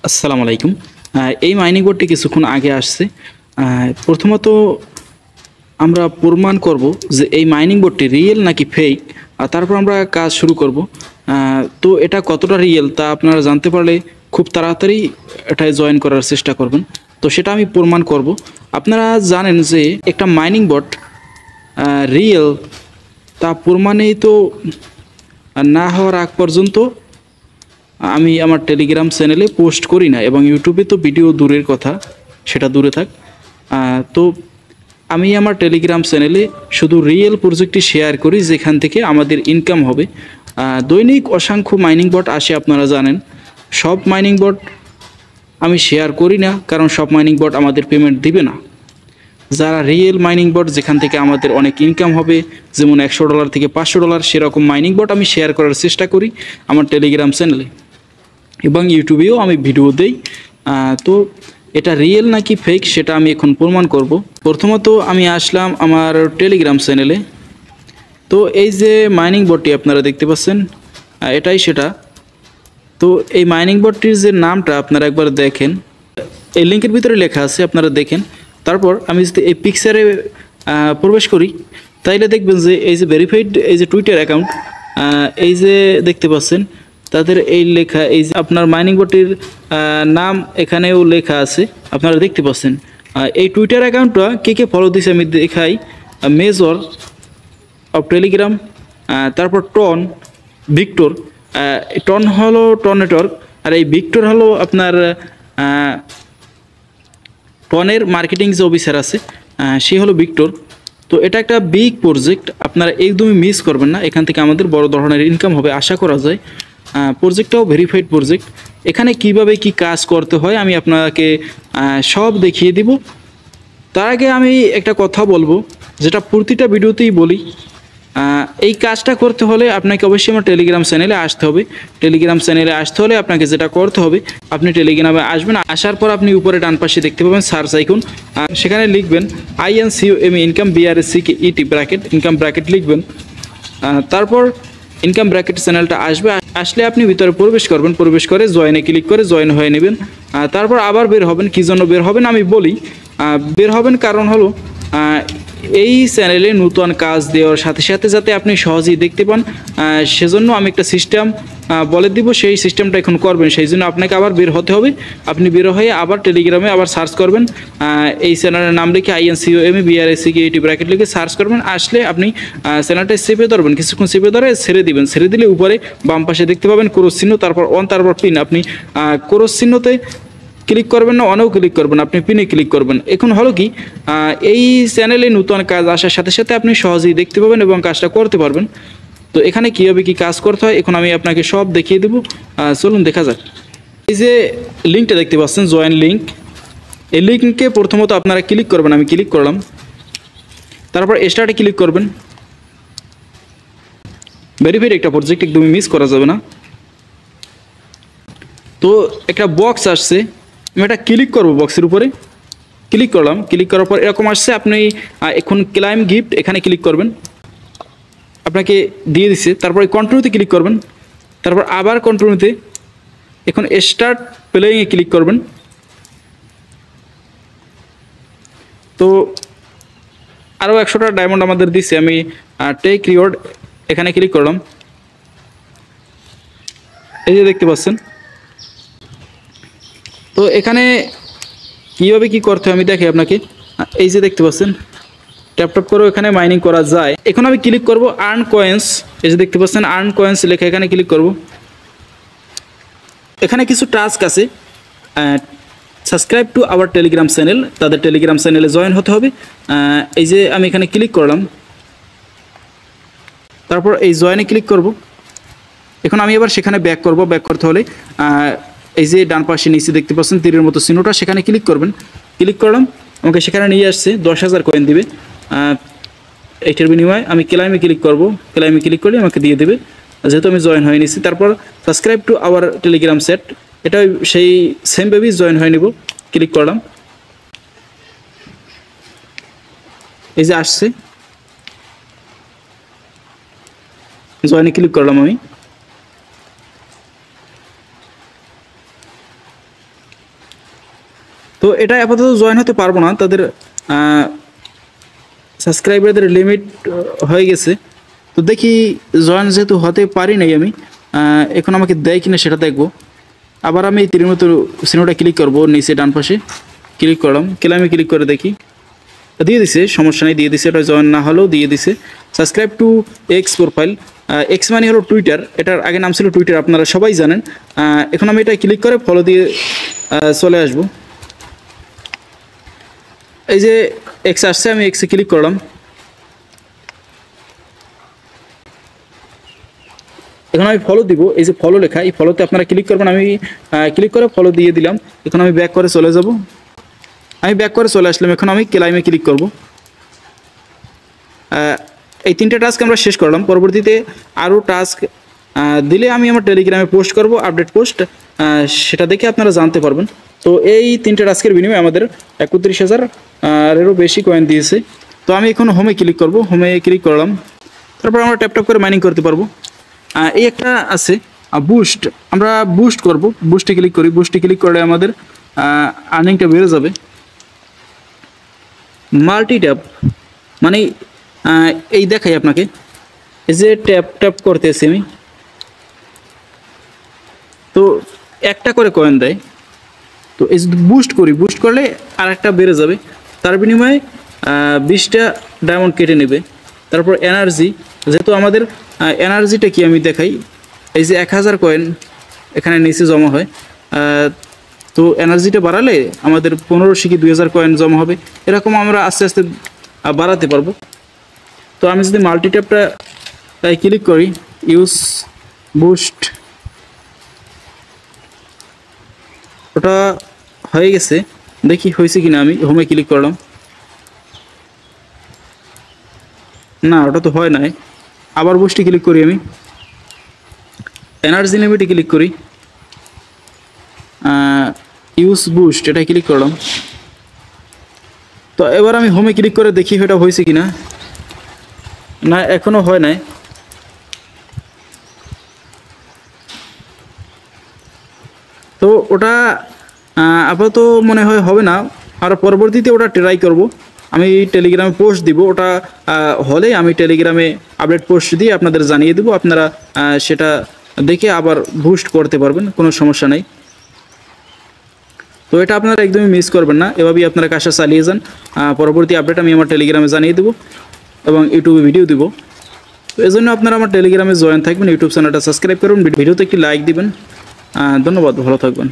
আসসালামু আলাইকুম। এই মাইনিং বোর্ডটি কিছুক্ষণ আগে আসছে। প্রথমত আমরা প্রমাণ করব যে এই মাইনিং বোর্ডটি রিয়েল নাকি ফেক, আর তারপর আমরা কাজ শুরু করব। তো এটা কতটা রিয়েল তা আপনারা জানতে পারলে খুব তাড়াতাড়ি এটায় জয়েন করার চেষ্টা করবেন। তো সেটা আমি প্রমাণ করব। আপনারা জানেন যে একটা মাইনিং বোর্ড রিয়েল তা প্রমাণিত না হওয়ার আগ পর্যন্ত আমি আমার টেলিগ্রাম চ্যানেলে পোস্ট করি না, এবং ইউটিউবে তো ভিডিও দূরের কথা, সেটা দূরে থাক। তো আমি আমার টেলিগ্রাম চ্যানেলে শুধু রিয়েল প্রজেক্টটি শেয়ার করি যেখান থেকে আমাদের ইনকাম হবে। দৈনিক অসংখ্য মাইনিং বট আসে, আপনারা জানেন। সব মাইনিং বট আমি শেয়ার করি না, কারণ সব মাইনিং বট আমাদের পেমেন্ট দিবে না। যারা রিয়েল মাইনিং বট যেখান থেকে আমাদের অনেক ইনকাম হবে, যেমন $100 থেকে $500, সেরকম মাইনিং বট আমি শেয়ার করার চেষ্টা করি আমার টেলিগ্রাম চ্যানেলে, এবং ইউটিউবেও আমি ভিডিও দেই। তো এটা রিয়েল নাকি ফেক সেটা আমি এখন প্রমাণ করব। প্রথমত আমি আসলাম আমার টেলিগ্রাম চ্যানেলে। তো এই যে মাইনিং বোর্ডটি আপনারা দেখতে পাচ্ছেন, এটাই সেটা। তো এই মাইনিং বোর্ডটির যে নামটা আপনারা একবার দেখেন, এই লিঙ্কের ভিতরে লেখা আছে, আপনারা দেখেন। তারপর আমি যদি এই পিকচারে প্রবেশ করি, তাইলে দেখবেন যে এই যে ভেরিফাইড এই যে টুইটার অ্যাকাউন্ট, এই যে দেখতে পাচ্ছেন তাদের এই লেখা, এই যে আপনার মাইনিং বোর্ডটির নাম এখানেও লেখা আছে, আপনারা দেখতে পাচ্ছেন। এই টুইটার অ্যাকাউন্টটা কে ফলো দিয়েছে আমি দেখাই। মেজর অফ টেলিগ্রাম, তারপর টন ভিক্টর। টন হলো টন নেটওয়ার্ক, আর এই ভিক্টর হলো আপনার টনের মার্কেটিং যে অফিসার আছে, সে হলো ভিক্টর। তো এটা একটা বিগ প্রজেক্ট, আপনারা একদমই মিস করবেন না। এখান থেকে আমাদের বড় ধরনের ইনকাম হবে আশা করা যায়। প্রজেক্টটাও ভেরিফাইড প্রজেক্ট। এখানে কিভাবে কি কাজ করতে হয় আমি আপনাকে সব দেখিয়ে দিব। তার আগে আমি একটা কথা বলবো, যেটা প্রতিটা ভিডিওতেই বলি। এই কাজটা করতে হলে আপনাকে অবশ্যই আমার টেলিগ্রাম চ্যানেলে আসতে হবে। টেলিগ্রাম চ্যানেলে আসতে হলে আপনাকে যেটা করতে হবে, আপনি টেলিগ্রামে আসবেন। আসার পর আপনি উপরে ডান পাশে দেখতে পাবেন সার্চ আইকন, সেখানে লিখবেন INCOM income BRACKET bracket income bracket লিখবেন। তারপর ইনকাম ব্র্যাকেট চ্যানেলটা আসবে। আসলে আপনি ভিতরে প্রবেশ করবেন, প্রবেশ করে জয়েনে ক্লিক করে জয়েন হয়ে নেবেন। তারপর আবার বের হবেন। কী জন্য বের হবেন আমি বলি। বের হবেন কারণ হলো এই চ্যানেলে নতুন কাজ দেওয়ার সাথে সাথে যাতে আপনি সহজেই দেখতে পান, সেজন্য আমি একটা সিস্টেম বলে দিব। সেই সিস্টেমটা এখন করবেন, সেই জন্য আপনাকে আবার বের হতে হবে। আপনি বের হয়ে আবার টেলিগ্রামে আবার সার্চ করবেন, এই চ্যানেলের নাম লিখে INCOM BRACKET ব্র্যাকেট লিখে সার্চ করবেন। আসলে আপনি চ্যানেলটা সেভে ধরবেন, কিছুক্ষণ সেভে ধরে ছেড়ে দিবেন। ছেড়ে দিলে উপরে বাম পাশে দেখতে পাবেন ক্রস চিহ্ন, তারপর অন, তারপর পিন। আপনি ক্রস চিহ্নতে ক্লিক করবেন না, অনেও ক্লিক করবেন, আপনি পিনে ক্লিক করবেন। এখন হলো কি, এই চ্যানেলে নতুন কাজ আসার সাথে সাথে আপনি সহজেই দেখতে পাবেন এবং কাজটা করতে পারবেন। তো এখানে কীভাবে কি কাজ করতে হয় এখন আমি আপনাকে সব দেখিয়ে দেবো। চলুন দেখা যাক। এই যে লিঙ্কটা দেখতে পাচ্ছেন, জয়েন লিঙ্ক, এই লিঙ্কে প্রথমত আপনারা ক্লিক করবেন। আমি ক্লিক করলাম, তারপর স্টার্টে ক্লিক করবেন। ভেরিফাইড একটা প্রজেক্ট, একদমই মিস করা যাবে না। তো একটা বক্স আসছে, আমি এটা ক্লিক করবো। বক্সের উপরে ক্লিক করলাম, ক্লিক করার পর এরকম আসছে। আপনি এখন ক্লাইম গিফট এখানে ক্লিক করবেন, আপনাকে দিয়ে দিচ্ছে। তারপর কন্টিনিউতে ক্লিক করবেন, তারপর আবার কন্টিনিউতে। এখন স্টার্ট প্লেইংয়ে ক্লিক করবেন। তো আরও 100টা ডায়মন্ড আমাদের দিচ্ছে। আমি টেক রিওয়ার্ড এখানে ক্লিক করলাম। এই যে দেখতে পাচ্ছেন। তো এখানে কীভাবে কি করতে হয় আমি দেখি আপনাকে। এই যে দেখতে পাচ্ছেন, ট্যাপ ট্যাপ করেও এখানে মাইনিং করা যায়। এখন আমি ক্লিক করব আর্ন কয়েন্স। এই যে দেখতে পাচ্ছেন আর্ন কয়েন্স লেখা, এখানে ক্লিক করব। এখানে কিছু টাস্ক আছে। Subscribe to our Telegram channel, তাদের টেলিগ্রাম চ্যানেলে জয়েন হতে হবে। এই যে আমি এখানে ক্লিক করলাম, তারপর এই জয়েনে ক্লিক করব। এখন আমি এবার সেখানে ব্যাক করব। ব্যাক করতে হলে এই যে ডান পাশে নিচে দেখতে পাচ্ছেন তীরের মতো চিহ্নটা, সেখানে ক্লিক করবেন। ক্লিক করলাম, আমাকে সেখানে নিয়ে আসছে 10,000 কয়েন দিবে। এইটার বিনিময়ে আমি ক্লাইমে ক্লিক করব। ক্লাইমে ক্লিক করলে আমাকে দিয়ে দেবে, যেহেতু আমি জয়েন হয়ে নিছি। তারপর subscribe to our Telegram set, এটা সেই সেমভাবেই জয়েন হয়ে নিব। ক্লিক করলাম, এই যে আসছে, জয়েনে ক্লিক করলাম আমি। তো এটা আপাতত জয়েন হতে পারবো না, তাদের সাবস্ক্রাইবারদের লিমিট হয়ে গেছে। তো দেখি জয়েন যেহেতু হতে পারি নাই আমি, এখন আমাকে দেয় কিনা সেটা দেখবো। আবার আমি তীরের মতো সিনেমাটা ক্লিক করবো, নিচে ডান পাশে ক্লিক করলাম, ক্লেমে ক্লিক করে দেখি, দিয়ে দিছে, সমস্যা নেই, দিয়ে দিছে। এটা জয়েন না হলেও দিয়ে দিছে। Subscribe to x profile, x মানে হলো টুইটার, এটার আগে নাম ছিল টুইটার, আপনারা সবাই জানেন। এখন আমি এটা ক্লিক করে ফলো দিয়ে চলে আসবো। এই যে এক্স আসছে, আমি এক্সে ক্লিক করলাম। এখন আমি ফলো দিব, এই যে ফলো লেখা, এই ফলোতে আপনারা ক্লিক করবেন। আমি ক্লিক করে ফলো দিয়ে দিলাম। এখন আমি ব্যাক করে চলে যাব। আমি ব্যাক করে চলে আসলাম। এখন আমি ক্লাইমে ক্লিক করব। এই 3টে টাস্ক আমরা শেষ করলাম। পরবর্তীতে আরও টাস্ক দিলে আমি আমার টেলিগ্রামে পোস্ট করব, আপডেট পোস্ট, সেটা দেখে আপনারা জানতে পারবেন। তো এই 3টে টাস্কের বিনিময়ে আমাদের 31,000-এরও বেশি কয়েন দিয়েছে। তো আমি এখন হোমে ক্লিক করব। হোমে ক্লিক করলাম, তারপর আমরা ট্যাপ ট্যাপ করে মাইনিং করতে পারবো। এই একটা আছে বুস্ট, আমরা বুস্ট করব। বুস্টে ক্লিক করি। বুস্টে ক্লিক করলে আমাদের আর্নিংটা বেড়ে যাবে। মাল্টি ট্যাপ মানে এই দেখাই আপনাকে, এই যে ট্যাপ ট্যাপ করতেছি আমি, তো একটা করে কয়েন দেয়। তো এই যদি বুস্ট করি, বুস্ট করলে আর একটা বেড়ে যাবে। তার বিনিময়ে 20টা ডায়মন্ড কেটে নেবে। তারপর এনার্জি, যেহেতু আমাদের এনার্জিটা কি আমি দেখাই, এই যে 1000 কয়েন এখানে নিচে জমা হয়। তো এনার্জিটা বাড়ালে আমাদের 1500 কি 2000 কয়েন জমা হবে। এরকম আমরা আস্তে আস্তে বাড়াতে পারবো। তো আমি যদি মাল্টি ট্যাপটা ক্লিক করি, ইউজ বুস্ট, ওটা হয়ে গেছে, দেখি হয়েছে কিনা। আমি হোমে ক্লিক করলাম, না ওটা তো হয় নাই। আবার বুস্টে ক্লিক করি, আমি এনার্জি লিমিটে ক্লিক করি, ইউজ বুস্ট, এটা ক্লিক করলাম। তো এবার আমি হোমে ক্লিক করে দেখি এটা হয়েছে কিনা। না, এখনো হয় নাই। তো ওটা আপাতত মনে হয় হবে না, আর পরবর্তীতে ওটা ট্রাই করব। আমি টেলিগ্রামে পোস্ট দিব, ওটা হলে আমি টেলিগ্রামে আপডেট পোস্ট দিয়ে আপনাদের জানিয়ে দেবো। আপনারা সেটা দেখে আবার বুস্ট করতে পারবেন, কোনো সমস্যা নেই। তো এটা আপনারা একদমই মিস করবেন না, এভাবেই আপনারা কাজটা চালিয়ে যান। পরবর্তী আপডেট আমি আমার টেলিগ্রামে জানিয়ে দেবো এবং ইউটিউবে ভিডিও দিব। তো এই জন্য আপনারা আমার টেলিগ্রামে জয়েন থাকবেন, ইউটিউব চ্যানেলটা সাবস্ক্রাইব করুন, ভিডিওতে একটি লাইক দিবেন। ধন্যবাদ, ভালো থাকবেন।